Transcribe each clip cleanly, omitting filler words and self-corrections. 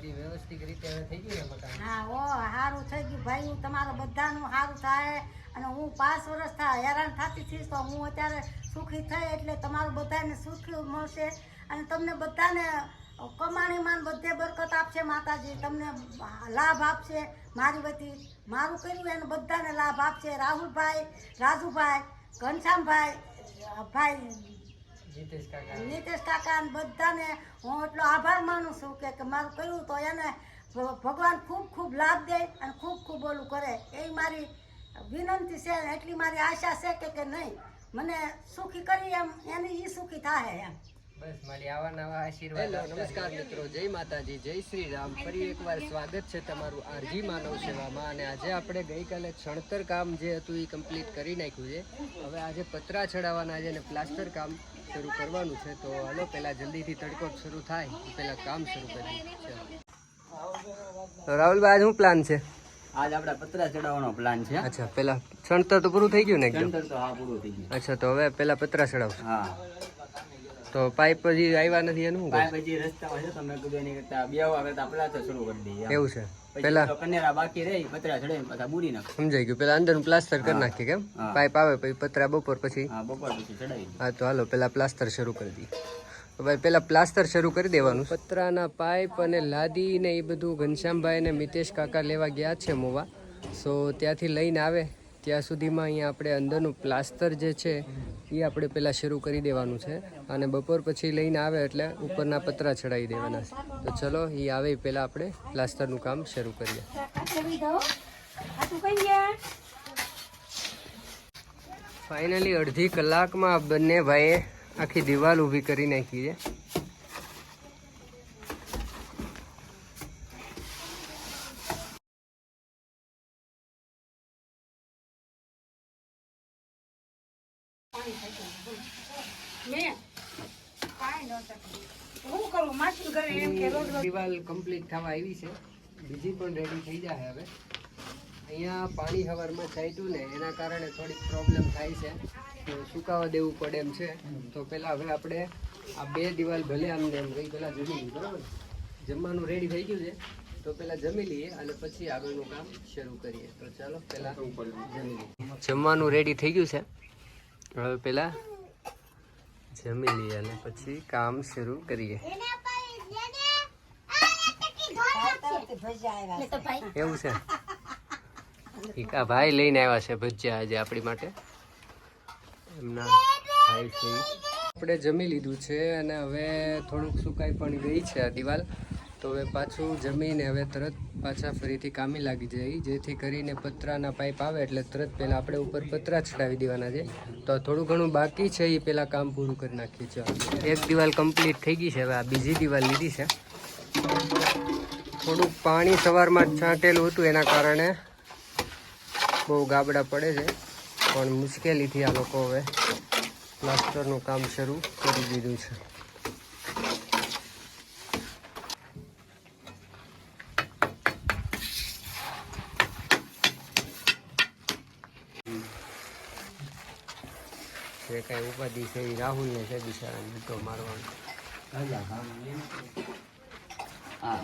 બધી વ્યવસ્થિત રીતે હવે થઈ ગયું ને મકાન? હા ઓ સારું થઈ ગયું ભાઈ. હું તમારા બધાનું સારું થાય અને હું 5 વર્ષ થાય હેરાન થતી હતી તો હું અત્યારે સુખી થઈ એટલે તમારું બધાને સુખ મળશે અને તમને બધાને કમાણીમાં બધે બરકત આપશે માતાજી. તમને લાભ આપશે મારી વતી. મારું કર્યું એને બધાને લાભ આપશે. રાહુલભાઈ, રાજુભાઈ, ઘનશ્યામભાઈ, ભાઈ નીતેશ કાકા બધાને હું એટલો આભાર માનું છું કે મારું કર્યું તો એને ભગવાન ખૂબ ખૂબ લાભ દે અને ખૂબ ખૂબ ઓલું કરે એ મારી વિનંતી છે. એટલી મારી આશા છે કે નહીં મને સુખી કરી એમ એની ઈ સુખી થાય એમ. બસ મારી આવા નવા આશીર્વાદ. નમસ્કાર મિત્રો, જય માતાજી, જય શ્રી રામ. ફરી એકવાર સ્વાગત છે તમારું આરજી માનવ સેવામાં. અને આજે આપણે ગઈકાલે છણતર કામ જે હતું એ કમ્પ્લીટ કરી નાખ્યું છે. હવે આજે પતરા ચડાવવાના છે અને પ્લાસ્ટર કામ શરૂ કરવાનું છે. તો હાલો પહેલાં જલ્દીથી તડકો શરૂ થાય પહેલાં કામ શરૂ કરીએ. તો રાહુલભાઈ આજ શું પ્લાન છે? આજ આપણે પતરા ચડાવવાનો પ્લાન છે. અચ્છા, પહેલાં છણતર તો પૂરું થઈ ગયું ને એકદમ? છણતર તો હા પૂરું થઈ ગયું. અચ્છા, તો હવે પહેલાં પતરા ચડાવશું. હા, તો પાઇપ હજી આવ્યા નથી એનું? પાઇપ હજી રસ્તામાં છે. તમને કીધું એની કરતા બેવા કરતા પ્લાસ્ટર શરૂ કરી દઈએ. એવું છે? પેલા કનેરા બાકી રહી પતરા ચડાવીને પાછા બુરી નાખ. સમજાઈ ગયું. પેલા અંદરનું પ્લાસ્ટર કરી નાખીએ કેમ? પાઇપ આવે પછી પતરા બપોર પછી. હા, બપોર પછી ચડાવી. હા, તો હાલો પેલા પ્લાસ્ટર શરૂ કરી દઈએ. તો ભાઈ પેલા પ્લાસ્ટર શરૂ કરી દેવાનું. પતરાના પાઇપ અને લાદી ને એ બધું ઘનશ્યામભાઈ અને મિતેશ કાકા લેવા ગયા છે મોવા. સો ત્યાંથી લઈને આવે ત્યાં સુધીમાં અહીંયા આપણે અંદરનું પ્લાસ્ટર જે છે એ આપણે પહેલાં શરૂ કરી દેવાનું છે અને બપોર પછી લઈને આવે એટલે ઉપરના પતરા ચડાવી દેવાના છે. તો ચલો એ આવે પહેલાં આપણે પ્લાસ્ટરનું કામ શરૂ કરીએ. ફાઇનલી અડધી કલાકમાં બંને ભાઈએ આખી દિવાલ ઊભી કરી નાખી છે. દિવાલ કમ્પ્લીટ થવા આવી છે. બીજી પણ રેડી થઈ જાય. હવે અહીંયા પાણી હવારમાં ચાલ્યું ને એના કારણે થોડીક પ્રોબ્લેમ થાય છે તો સુકાવા દેવું પડે એમ છે. તો પહેલાં હવે આપણે આ બે દિવાલ ભલે આમને એમ રહી પહેલાં જમી લઈએ. બરાબર, જમવાનું રેડી થઈ ગયું છે તો પહેલાં જમી લઈએ અને પછી આગળનું કામ શરૂ કરીએ. તો ચાલો પહેલાં જમી લઈએ. જમવાનું રેડી થઈ ગયું છે. હવે પહેલાં જમી લઈએ અને પછી કામ શરૂ કરીએ. એવું છે? આ ભાઈ લઈને આવ્યા છે ભજીયા આજે આપણી માટે. એમના ભાઈ છે. આપણે જમી લીધું છે અને હવે થોડુંક સુકાઈ પણ ગઈ છે આ દિવાલ. તો હવે પાછું જમીને હવે તરત પાછા ફરીથી કામે લાગી જાય જેથી કરીને પતરાના પાઇપ આવે એટલે તરત પહેલાં આપણે ઉપર પતરા ચડાવી દેવાના છે. તો થોડું ઘણું બાકી છે એ પહેલાં કામ પૂરું કરી નાખીએ છીએ. એક દિવાલ કમ્પ્લીટ થઈ ગઈ છે. હવે આ બીજી દિવાલ લીધી છે. થોડુંક પાણી સવારમાં છાંટેલું હતું એના કારણે બહુ ગાબડા પડે છે પણ મુશ્કેલીથી આ લોકો હવે પ્લાસ્ટરનું કામ શરૂ કરી દીધું છે. જે કાંઈ ઉપાધિ છે એ રાહુલને છે બિચારાને નતો મારવાનો. હા,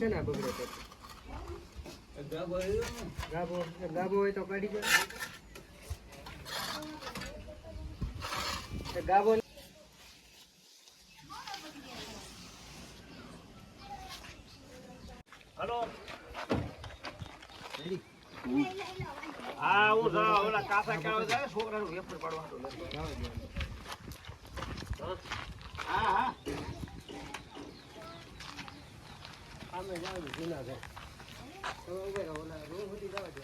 છે ને આ બગડે તો ગાભો હોય તો કાઢી દો. ગાભો હલો હા હું ઓલા કાસા કેળા જાય છોકરાનું વેફર પાડવાનું હા હા સામે જાવ જૂના છે તમે ઉભે રહો ઓલા રૂમ સુધી જવા દો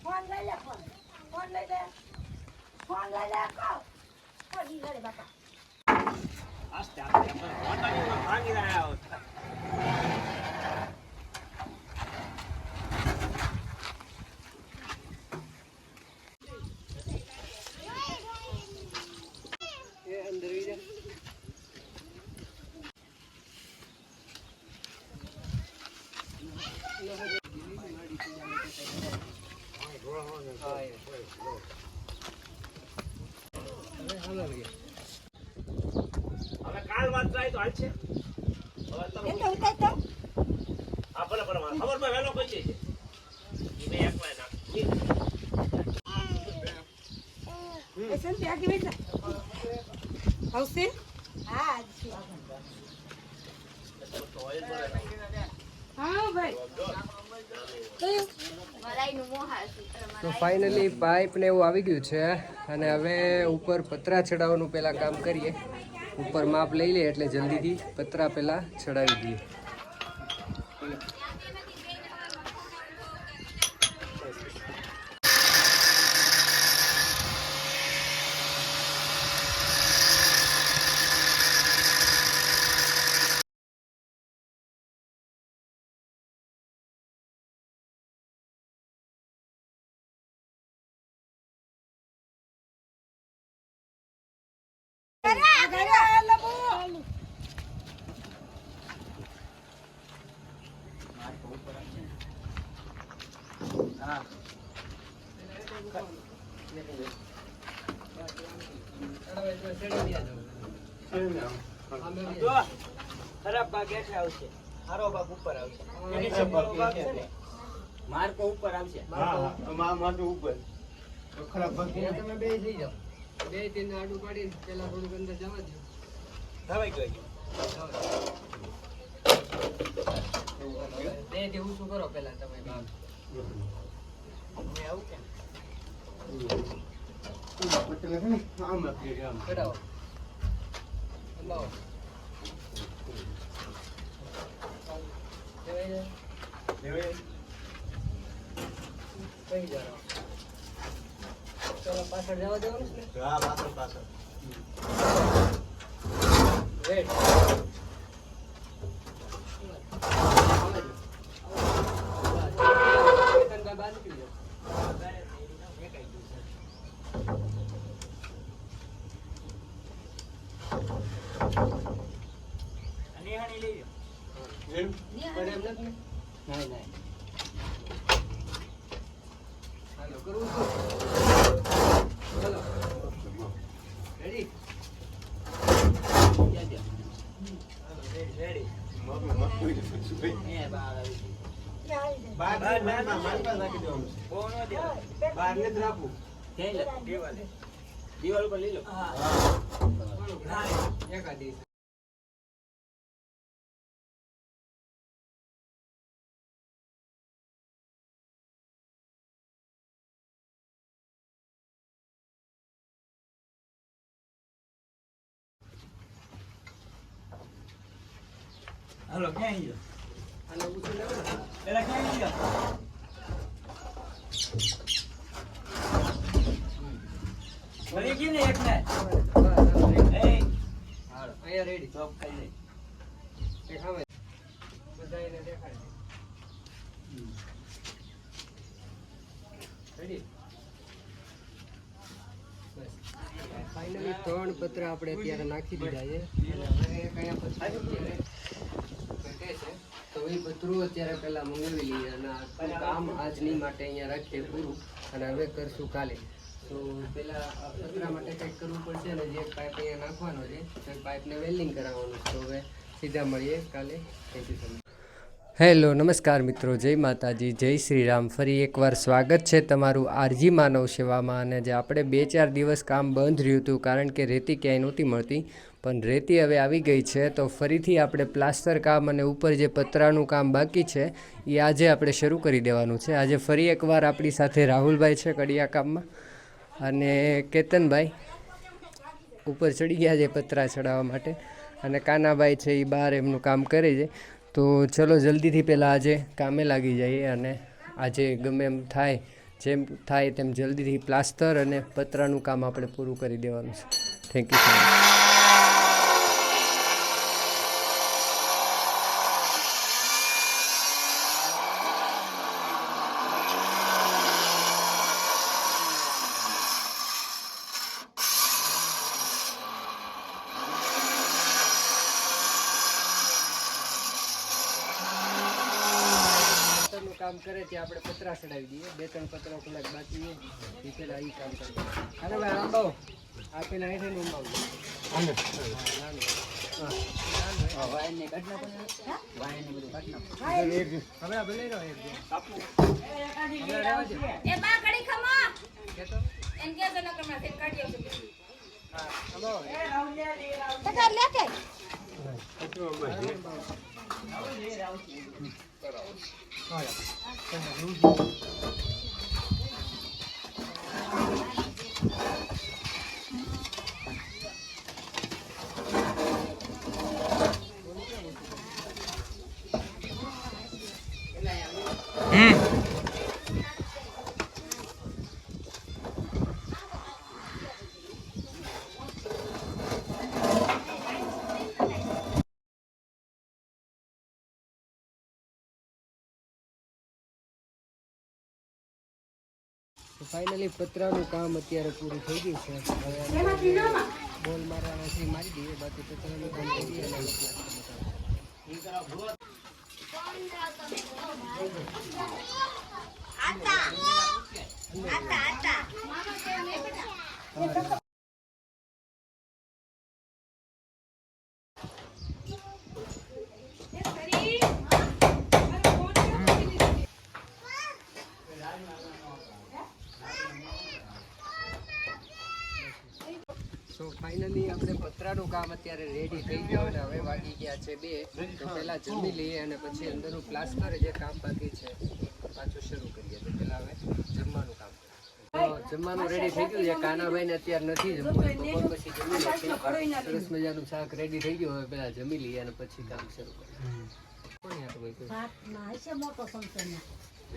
ફોન લઈ લે ફોન લઈ લે કહો પડી ગળે બાપા આસ્તે આસ્તે વાતાવરણ ભાંગી રહ્યા હતા એ અંદર વી જા હવે કાલ વાત થાય તો હાલ છે હવે તમે હા ભલે ભલે ખબર માં વહેલો પહોંચે છે મેં એક વાર નાખી આવશે હા હા ભાઈ તો ફાઇનલી પાઇપ ને એવું આવી ગયું છે અને હવે ઉપર પતરા ચડાવવાનું પહેલાં કામ કરીએ ઉપર માપ લઈ લે એટલે જલ્દીથી પતરા પહેલાં ચડાવી દઈએ હા જો ખરાબ ભાગ એટલે આવશે સારો ભાગ ઉપર આવશે એની સફળ ભાગ છે ને માર્કો ઉપર આવશે તમે બે થઈ જાઓ બે ત્રણ આડું પાડી પેલા થોડુંક અંદર જવા દો ધવાઈ ગયો બે જેવું શું કરો પેલા તમે બાપ આવું કે કઢાવો અંબાવો કઈ જાઓ ચલો પાછળ જવા દેવાનું છે ને હા પાછળ પાછળ વેટ બાદ કરી દો નિહાણી લઈ લો પણ એમ નથી નહીં નહીં હાલો કરવું શું ચલો રેડી રેડી એ બહાર આવી બહાર મારી પાસે રાખી દેવાનું બહુ ન દે બહાર ને જ રાખવું ક્યાંય લે દિવાલે દિવાલ ઉપર લઈ લો એકાદી હાલો ક્યાં ગયો અને ઉછળ લેવો ને પેલા ક્યાં ગયો વળી ગઈ ને એક ને એ અહીંયા રેડી ચોપ ખાઈ લે દેખાવે બધાને દેખાય રેડી બસ ફાઇનલી 3 પત્ર આપણે અત્યારે નાખી દીધા છે અને હવે કયા પત્ર અત્યારે ઘટે છે તો એ પતરું અત્યારે પહેલા મંગાવી લઈએ અને આ કામ આજની માટે અહીંયા રાખીએ પૂરું અને હવે કરશું કાલે તો પેલા આ પતરા માટે કંઈક કરવું પડશે અને જે પાઇપ અહીંયા નાખવાનો છે તો પાઇપને વેલ્ડિંગ કરાવવાનું છે. તો હવે સીધા મળીએ કાલે. Thank you so much. Hello નમસ્કાર મિત્રો, જય માતાજી, જય શ્રી રામ. ફરી એકવાર સ્વાગત છે તમારું આરજી માનવ સેવામાં. અને જે આપણે 2-4 દિવસ કામ બંધ રહ્યું હતું કારણ કે રેતી ક્યાંય નહોતી મળતી, પણ રેતી હવે આવી ગઈ છે. તો ફરીથી આપણે પ્લાસ્ટર કામ અને ઉપર જે પતરાનું કામ બાકી છે એ આજે આપણે શરૂ કરી દેવાનું છે. આજે ફરી એકવાર આપણી સાથે રાહુલભાઈ છે કડિયા કામમાં, અને કેતનભાઈ ઉપર ચડી ગયા છે પતરા ચડાવવા માટે, અને કાનાભાઈ છે એ બહાર એમનું કામ કરે છે. તો ચલો જલ્દીથી પહેલાં આજે કામે લાગી જઈએ, અને આજે ગમે એમ થાય જેમ થાય તેમ જલ્દીથી પ્લાસ્ટર અને પતરાનું કામ આપણે પૂરું કરી દેવાનું છે. Thank you so much. કામ કરે ત્યાં આપણે પતરા ચડાવી દઈએ. 2-3 પતરા કલાક બાકી એ પેલા એ કામ કરીએ. અરે ભાઈ આંબાઓ આ પેલા અહીં થઈને ઊંબાવું. વાયરને કાઢ નાખો ને. વાયરને બધું કાઢ નાખો. હવે આ ભલે રહ્યો એક એ બા કડી ખમા કેતો એન કે જન કમરા ફેર કાઢી આવજો. હા આંબાઓ પકડ લે કે તો ફાઇનલી પતરાનું કામ અત્યારે પૂરું થઈ ગયું છે. હવે બોલ મારવાના છે મારી દઈએ, બાકી પતરાનું કામ કરીએ અને સો ફાઇનલી આપણે પતરાનું કામ અત્યારે રેડી થઈ ગયું અને હવે વાગી ગયા છે 2. તો પહેલાં જમી લઈએ અને પછી અંદરનું પ્લાસ્ટર જે કામ બાકી છે પાછું શરૂ કરીએ. તો પહેલાં હવે જમવાનું કામ કરીએ. તો જમવાનું રેડી થઈ ગયું છે. કાનાભાઈને અત્યારે નથી જમવું, બપોર પછી જમી લે. સરસ મજાનું શાક રેડી થઈ ગયું. હવે પહેલાં જમી લઈએ અને પછી કામ શરૂ કરીએ. કોણ યાદ હોય તો મોટો સંતો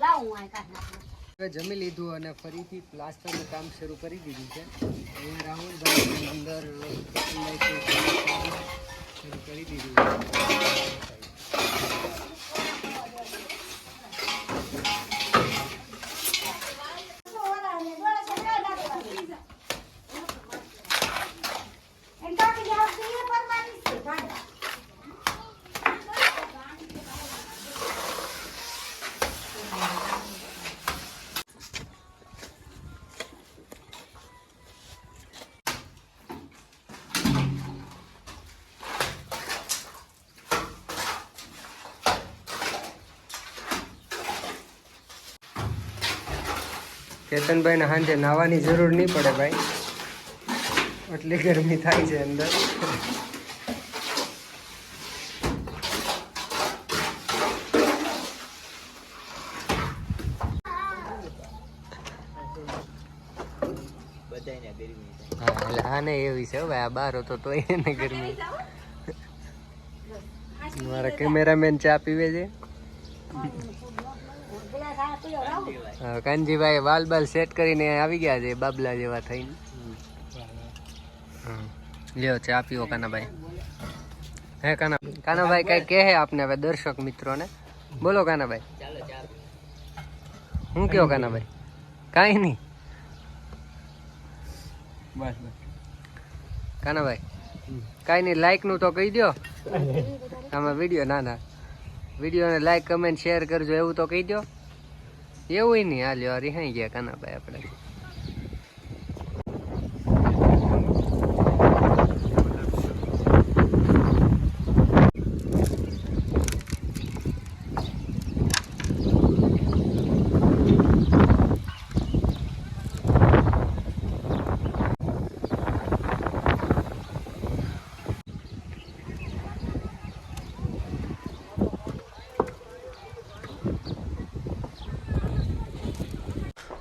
લાવ હું આ કાઢ નાખું. હવે જમી લીધું અને ફરીથી પ્લાસ્ટરનું કામ શરૂ કરી દીધું છે. અહીંયા રાહુલભાઈ અંદર શરૂ કરી દીધું છે. કેતનભાઈને સાંજે નાહવાની જરૂર નહીં પડે ભાઈ, એટલી ગરમી થાય છે અંદર. બધાયને ગરમી થાય. હા એટલે આને એવી છે ભાઈ, આ બહાર હતો તો એને ગરમી. મારા કેમેરામેન ચા પીવે છે. હા, કાનજીભાઈ વાલ બાલ સેટ કરીને આવી ગયા છે બાબલા જેવા થઈને. લ્યો ચા પીવો કાનાભાઈ. હે કાનાભાઈ કઈ કહે આપને હવે દર્શક મિત્રોને? બોલો કાનાભાઈ. ચાલો ચાલો. હું કયો કાનાભાઈ? કાંઈ નહીં. બસ બસ. કાનાભાઈ કાંઈ નહીં, લાઈકનું તો કહી દો. આમાં વિડીયો ના વિડીયોને લાઈક કમેન્ટ શેર કરજો એવું તો કહી દો. એવું નહીં હાલ્યો રિહાઈ ગયા કાનાભાઈ આપણે.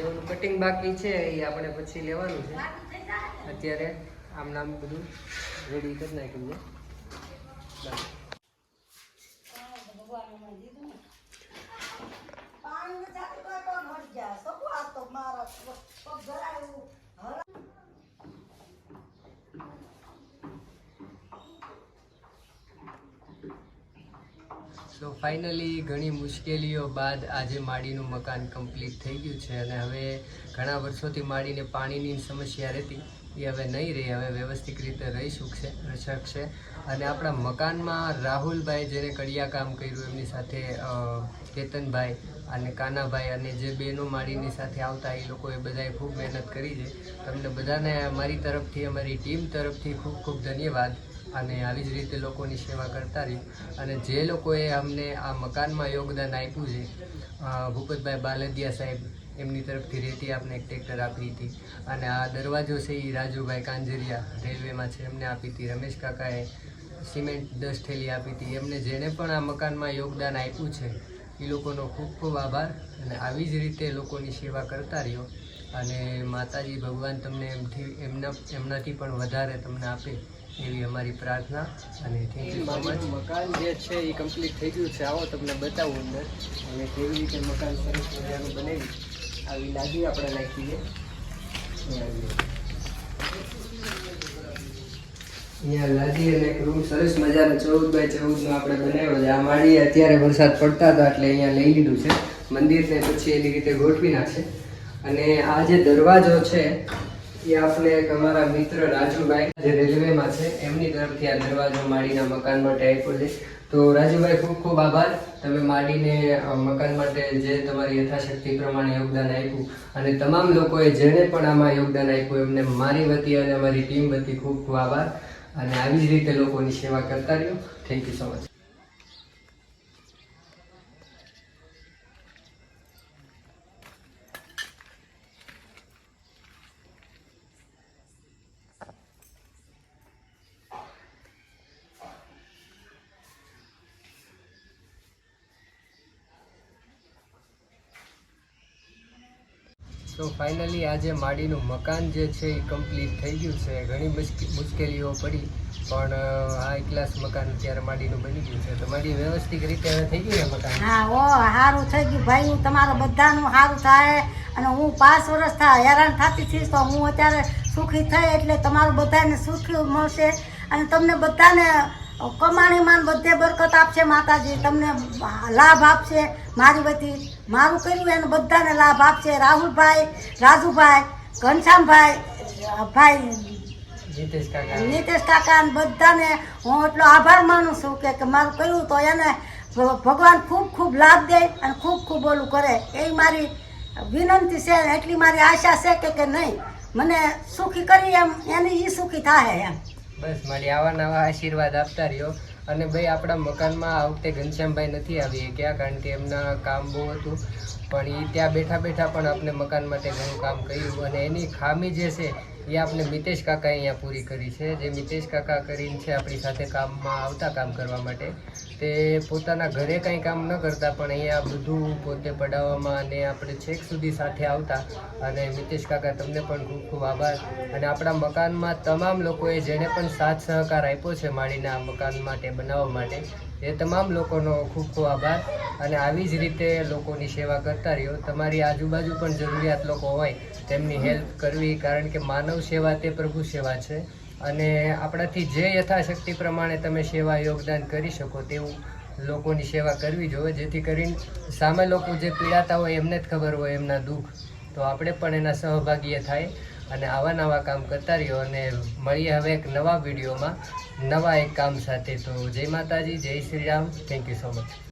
જે ઓલું કટિંગ બાકી છે એ આપણે પછી લેવાનું છે. અત્યારે આમ નામ બધું રેડી કરી નાખ્યું છે. બસ. પાણીને ચાલી ગયો તો મરી ગયા. શું આ તો મારા પગ ધરાયું. સો ફાઇનલી ઘણી મુશ્કેલીઓ બાદ આજે માડીનું મકાન કમ્પ્લીટ થઈ ગયું છે અને હવે ઘણા વર્ષોથી માડીને પાણીની સમસ્યા રહેતી એ હવે નહીં રહે. હવે વ્યવસ્થિત રીતે રહી શકશે. અને આપણા મકાનમાં રાહુલભાઈ જેને કડિયા કામ કર્યું એમની સાથે કેતનભાઈ અને કાનાભાઈ અને જે બહેનો માડીની સાથે આવતા એ લોકોએ બધાએ ખૂબ મહેનત કરી છે. તમને બધાને અમારી તરફથી અમારી ટીમ તરફથી ખૂબ ખૂબ ધન્યવાદ. અને આવી જ રીતે લોકોની સેવા કરતા રહ્યું. અને જે લોકોએ અમને આ મકાનમાં યોગદાન આપ્યું છે, ભૂપતભાઈ બાલદિયા સાહેબ એમની તરફથી રેતી આપને એક ટ્રેક્ટર આપી હતી. અને આ દરવાજો છે એ રાજુભાઈ કાંજરિયા રેલવેમાં છે એમને આપી હતી. રમેશ કાકાએ સિમેન્ટ 10 થેલી આપી હતી. એમને જેણે પણ આ મકાનમાં યોગદાન આપ્યું છે એ લોકોનો ખૂબ ખૂબ આભાર. અને આવી જ રીતે લોકોની સેવા કરતા રહ્યો. અને માતાજી ભગવાન તમને એમનાથી પણ વધારે તમને આપે એવી અમારી પ્રાર્થના. અને થેન્ક યુ સો મચ. મકાન જે છે એ કમ્પ્લીટ થઈ ગયું છે. આવો તમને બતાવું અંદર અને કેવી રીતે મકાન સરસ મજાનું બનાવ્યું. આવી લાદી આપણે નાખી છે. અહીંયા લાદી અને એક રૂમ સરસ મજાનો 14x14 નો આપણે બનાવ્યો છે. આ માળી અત્યારે વરસાદ પડતા હતા એટલે અહીંયા લઈ લીધું છે. મંદિરને પછી એની રીતે ગોઠવી નાખશે. અને આ જે દરવાજો છે એ આપણે અમારા મિત્ર રાજુભાઈ જે રેલવેમાં છે એમની તરફથી આ દરવાજો માડીના મકાન માટે આપ્યો છે. તો રાજુભાઈ ખૂબ ખૂબ આભાર. તમે માડીને મકાન માટે જે તમારી યથાશક્તિ પ્રમાણે યોગદાન આપ્યું અને તમામ લોકોએ જેણે પણ આમાં યોગદાન આપ્યું એમને મારી વતી અને અમારી ટીમ વતી ખૂબ ખૂબ આભાર. અને આવી જ રીતે લોકોની સેવા કરતા રહ્યો. Thank you so much. તો ફાઇનલી આજે માડીનું મકાન જે છે એ કમ્પ્લીટ થઈ ગયું છે. ઘણી મુશ્કેલીઓ પડી પણ હાઈ ક્લાસ મકાન અત્યારે માડીનું બની ગયું છે. તો માડી વ્યવસ્થિત રીતે હવે થઈ ગયું ને મકાન? હા ઓ સારું થઈ ગયું ભાઈ. હું તમારા બધાનું સારું થાય. અને હું 5 વર્ષ હેરાન થતી હતી તો હું અત્યારે સુખી થઈ. એટલે તમારું બધાને સુખ મળશે અને તમને બધાને કમાણીમાં બધે બરકત આપશે માતાજી. તમને લાભ આપશે મારી વતી. મારું કર્યું એને બધાને લાભ આપશે. રાહુલભાઈ, રાજુભાઈ, ઘનશ્યામભાઈ, ભાઈ નીતેશ કાકા બધાને હું એટલો આભાર માનું છું કે મારું કર્યું તો એને ભગવાન ખૂબ ખૂબ લાભ દે અને ખૂબ ખૂબ ઓલું કરે એ મારી વિનંતી છે. એટલી મારી આશા છે કે નહીં મને સુખી કરી એમ એની એ સુખી થાય એમ. બસ મારી આવા નવા આશીર્વાદ આપતા રહ્યો. અને ભાઈ આપણા મકાનમાં આ વખતે ઘનશ્યામભાઈ નથી આવી ગયા કારણ કે એમના કામ બહુ હતું. પણ એ ત્યાં બેઠા બેઠા પણ આપણે મકાન માટે ઘણું કામ કર્યું. અને એની ખામી જે છે એ આપણે મિતેશ કાકાએ અહીંયા પૂરી કરી છે. જે મિતેશ કાકા કરીને છે આપણી સાથે કામમાં આવતા કામ કરવા માટે. તે પોતાના ઘરે કંઈ કામ ન કરતા પણ અહીંયા બધું પોતે પડાવવામાં અને આપણે છેક સુધી સાથે આવતા. અને મિતેશ કાકા તમને પણ ખૂબ ખૂબ આભાર. અને આપણા મકાનમાં તમામ લોકોએ જેણે પણ સાથ સહકાર આપ્યો છે માડીના મકાન માટે બનાવવા માટે એ તમામ લોકોનો ખૂબ ખૂબ આભાર. અને આવી જ રીતે લોકોની સેવા કરતા રહ્યો. તમારી આજુબાજુ પણ જરૂરિયાત લોકો હોય તેમની હેલ્પ કરવી કારણ કે માનવ સેવા તે પ્રભુ સેવા છે. અને આપણાથી જે યથાશક્તિ પ્રમાણે તમે સેવા યોગદાન કરી શકો તેવું લોકોની સેવા કરવી જોઈએ જેથી કરીને સામે લોકો જે પીડાતા હોય એમને જ ખબર હોય એમના દુઃખ. તો આપણે પણ એના સહભાગી થાય અને આવા નવા કામ કરતા રહ્યો. અને મળીએ હવે એક નવા વિડીયોમાં નવા એક કામ સાથે. તો જય માતાજી, જય Shri Ram. Thank you so much.